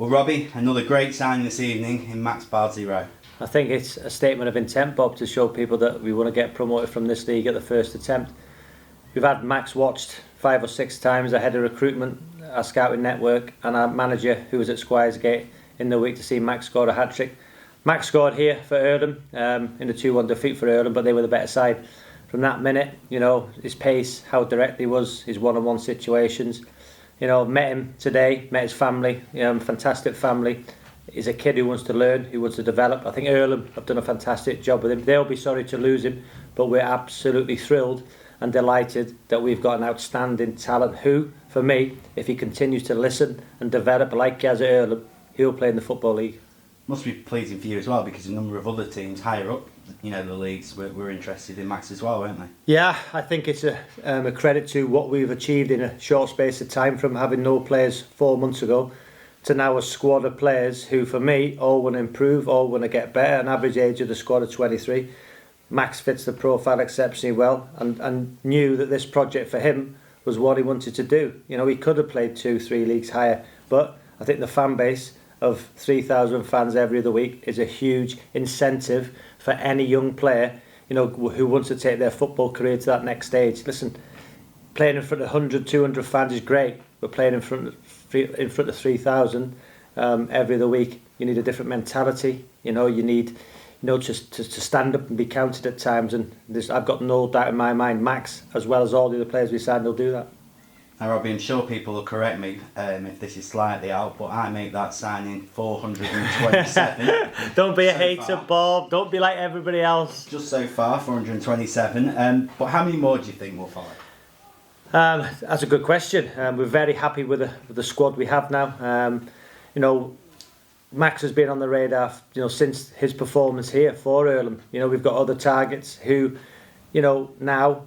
Well, Robbie, another great signing this evening in Max Bardsley-Rowe. I think it's a statement of intent, Bob, to show people that we want to get promoted from this league at the first attempt. We've had Max watched 5 or 6 times, our head of recruitment, our scouting network, and our manager who was at Squiresgate in the week to see Max score a hat-trick. Max scored here for Earlham in the 2-1 defeat for Earlham, but they were the better side. From that minute, his pace, how direct he was, his one-on-one situations. Met him today, met his family, fantastic family. He's a kid who wants to learn, who wants to develop. I think Earlham have done a fantastic job with him. They'll be sorry to lose him, but we're absolutely thrilled and delighted that we've got an outstanding talent who, for me, if he continues to listen and develop like he has at Earlham, he'll play in the Football League. Must be pleasing for you as well, because a number of other teams higher up, the leagues were interested in Max as well, weren't they? Yeah, I think it's a credit to what we've achieved in a short space of time, from having no players 4 months ago to now a squad of players who, for me, all want to improve, all want to get better. An average age of the squad of 23. Max fits the profile exceptionally well, and knew that this project for him was what he wanted to do. He could have played 2-3 leagues higher, but I think the fan base of 3,000 fans every other week is a huge incentive for any young player, who wants to take their football career to that next stage. Listen, playing in front of 100, 200 fans is great, but playing in front of 3,000 every other week, you need a different mentality. You need just to stand up and be counted at times. And I've got no doubt in my mind, Max, as well as all the other players we signed, will do that. Now, Robbie, I'm sure people will correct me if this is slightly out, but I make that signing 427. Don't be a hater, Bob. Don't be like everybody else. Just so far, 427. But how many more do you think will follow? That's a good question. We're very happy with the squad we have now. Max has been on the radar, since his performance here for Earlham. We've got other targets who, now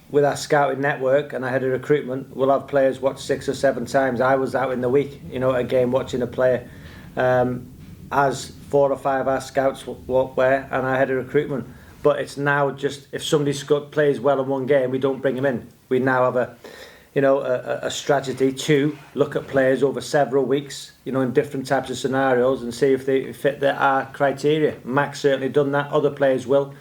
with our scouting network and our head of recruitment, we'll have players watch 6 or 7 times. I was out in the week, at a game watching a player, as 4 or 5 our scouts were, and our head of recruitment. But it's now just, if somebody plays well in one game, we don't bring him in. We now have a strategy to look at players over several weeks, in different types of scenarios, and see if they fit our criteria. Max certainly done that. Other players will,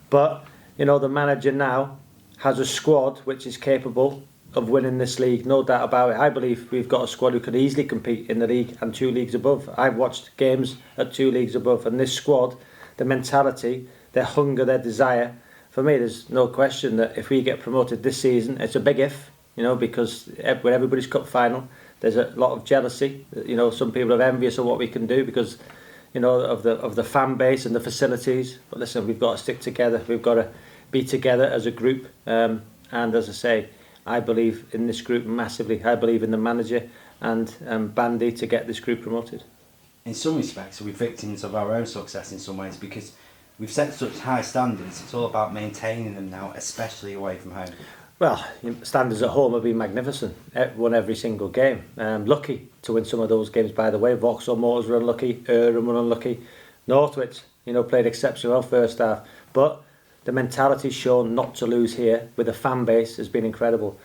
but the manager now has a squad which is capable of winning this league, no doubt about it. I believe we've got a squad who could easily compete in the league and 2 leagues above. I've watched games at 2 leagues above, and this squad, the mentality, their hunger, their desire. For me, there's no question that if we get promoted this season, it's a big if, because with everybody's cup final, there's a lot of jealousy. Some people are envious of what we can do because, of the fan base and the facilities. But listen, we've got to stick together. We've got to be together as a group. And as I say, I believe in this group massively. I believe in the manager and Bandy to get this group promoted. In some respects, we're victims of our own success in some ways, because we've set such high standards. It's all about maintaining them now, especially away from home. Well, standards at home have been magnificent. Won every single game. Lucky to win some of those games, by the way. Vauxhall Motors were unlucky. Earlham were unlucky. Northwich, played exceptionally well first half. But the mentality shown not to lose here with a fan base has been incredible.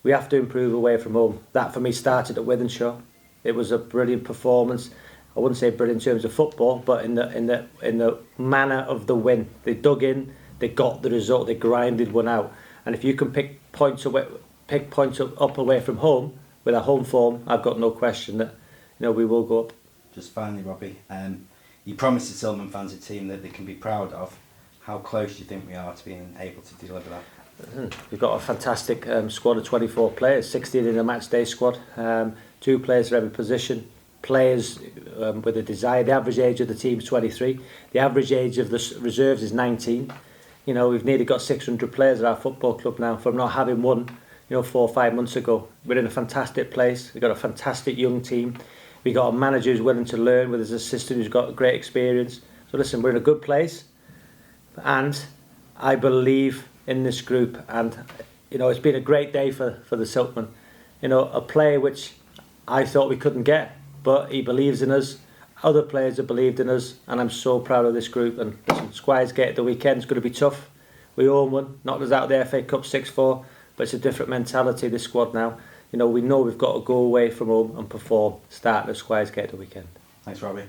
We have to improve away from home. That for me started at Wythenshawe. It was a brilliant performance. I wouldn't say brilliant in terms of football, but in the manner of the win. They dug in, they got the result, they grinded one out. And if you can pick points up away from home with our home form, I've got no question that we will go up. Just finally, Robbie, you promised the Tillman fans a team that they can be proud of. How close do you think we are to being able to deliver that? We've got a fantastic squad of 24 players, 16 in the match day squad, 2 players for every position, players with a desire. The average age of the team is 23. The average age of the reserves is 19. We've nearly got 600 players at our football club now from not having one, 4 or 5 months ago. We're in a fantastic place. We've got a fantastic young team. We've got a manager who's willing to learn with his assistant who's got great experience. So listen, we're in a good place. And I believe in this group, and it's been a great day for the Silkman. A player which I thought we couldn't get, but he believes in us. Other players have believed in us, and I'm so proud of this group. And listen, Squiresgate at the weekend is going to be tough. We own one, knocked us out of the FA Cup 6-4, but it's a different mentality, this squad now. you know, we know we've got to go away from home and perform, start at the Squires Gate at the weekend. Thanks, Robbie.